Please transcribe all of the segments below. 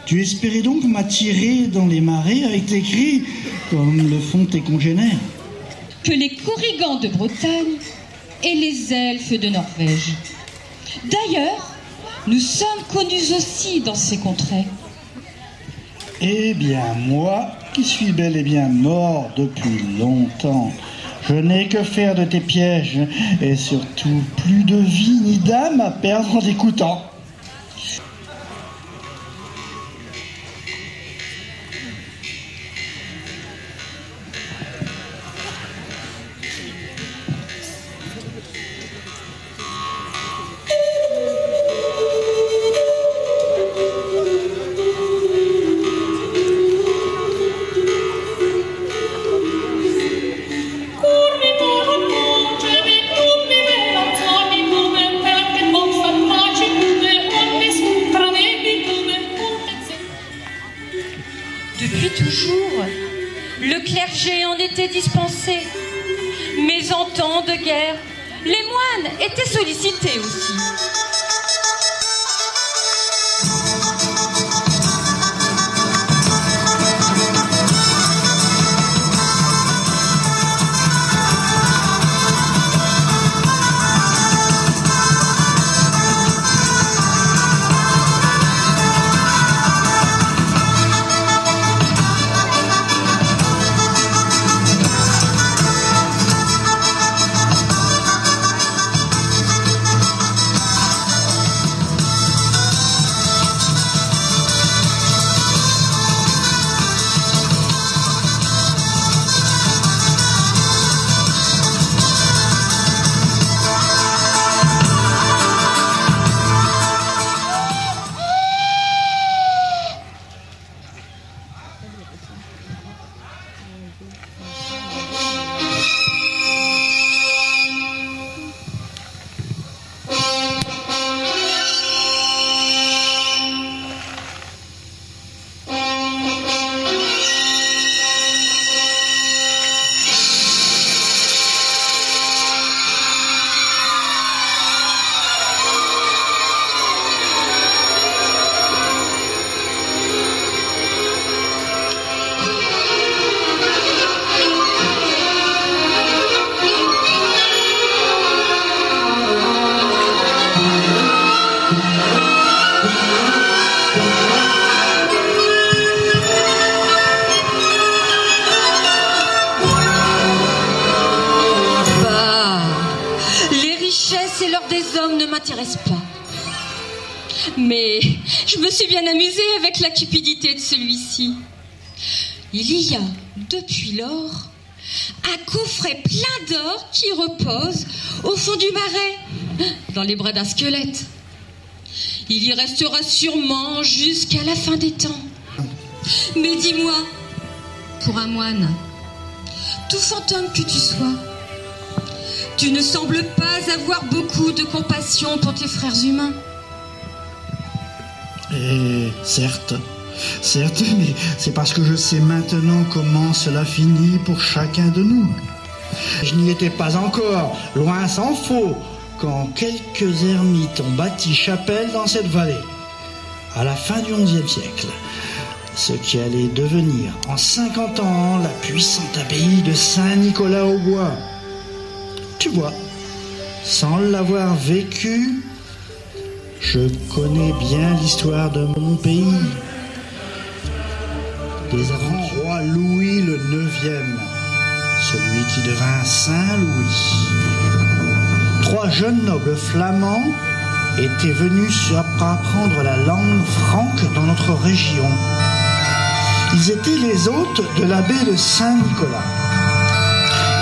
Tu espérais donc m'attirer dans les marais avec tes cris, comme le font tes congénères? Que les Korrigans de Bretagne et les elfes de Norvège. D'ailleurs, nous sommes connus aussi dans ces contrées. Eh bien, moi, qui suis bel et bien mort depuis longtemps, je n'ai que faire de tes pièges, et surtout plus de vie ni d'âme à perdre en t'écoutant. Depuis toujours, le clergé en était dispensé. Mais en temps de guerre, les moines étaient sollicités aussi. Pas. Mais je me suis bien amusée avec la cupidité de celui-ci. Il y a, depuis lors, un coffret plein d'or qui repose au fond du marais, dans les bras d'un squelette. Il y restera sûrement jusqu'à la fin des temps. Mais dis-moi, pour un moine, tout fantôme que tu sois, tu ne sembles pas avoir beaucoup de compassion pour tes frères humains. Certes, mais c'est parce que je sais maintenant comment cela finit pour chacun de nous. Je n'y étais pas encore, loin s'en faut, quand quelques ermites ont bâti chapelle dans cette vallée, à la fin du XIe siècle. Ce qui allait devenir, en 50 ans, la puissante abbaye de Saint-Nicolas-au-Bois. Tu vois, sans l'avoir vécu, je connais bien l'histoire de mon pays. Des grands rois Louis le IXe, celui qui devint Saint-Louis. 3 jeunes nobles flamands étaient venus apprendre la langue franque dans notre région. Ils étaient les hôtes de l'abbé de Saint-Nicolas.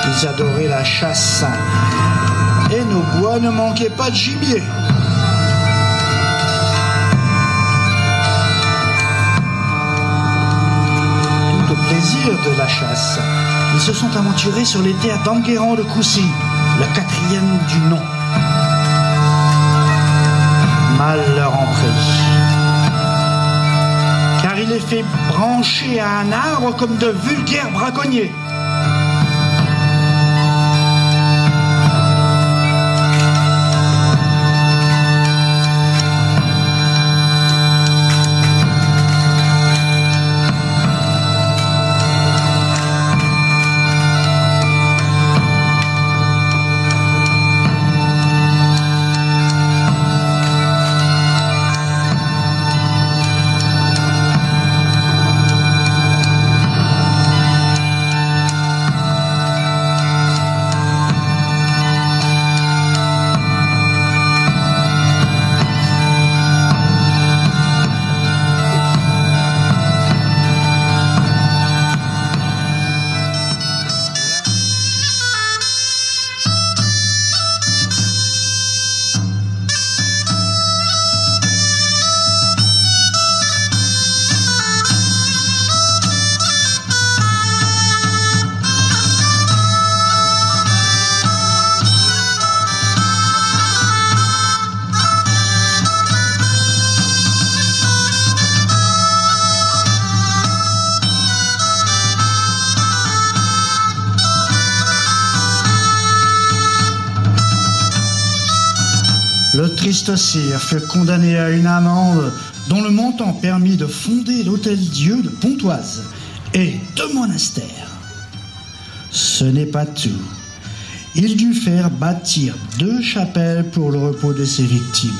Ils adoraient la chasse et nos bois ne manquaient pas de gibier. Tout au plaisir de la chasse, ils se sont aventurés sur les terres d'Enguerrand de Coucy, la 4e du nom. Mal leur en prit, car il les fait brancher à un arbre comme de vulgaires braconniers. tristes sires furent condamnés à une amende dont le montant permit de fonder l'Hôtel-Dieu de Pontoise et 2 monastères. Ce n'est pas tout. Il dut faire bâtir 2 chapelles pour le repos de ses victimes.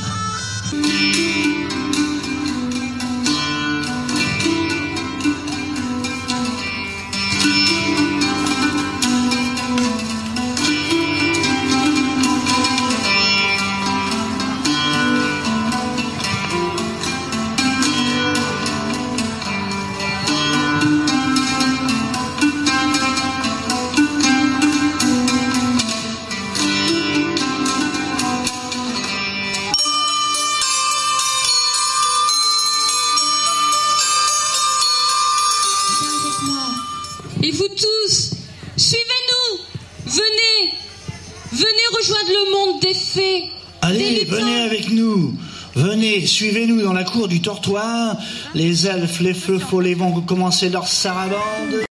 Et vous tous, suivez-nous, venez rejoindre le monde des fées. Allez, venez avec nous, venez, suivez-nous dans la cour du Tortoir. Les elfes, les feux follets vont commencer leur sarabande.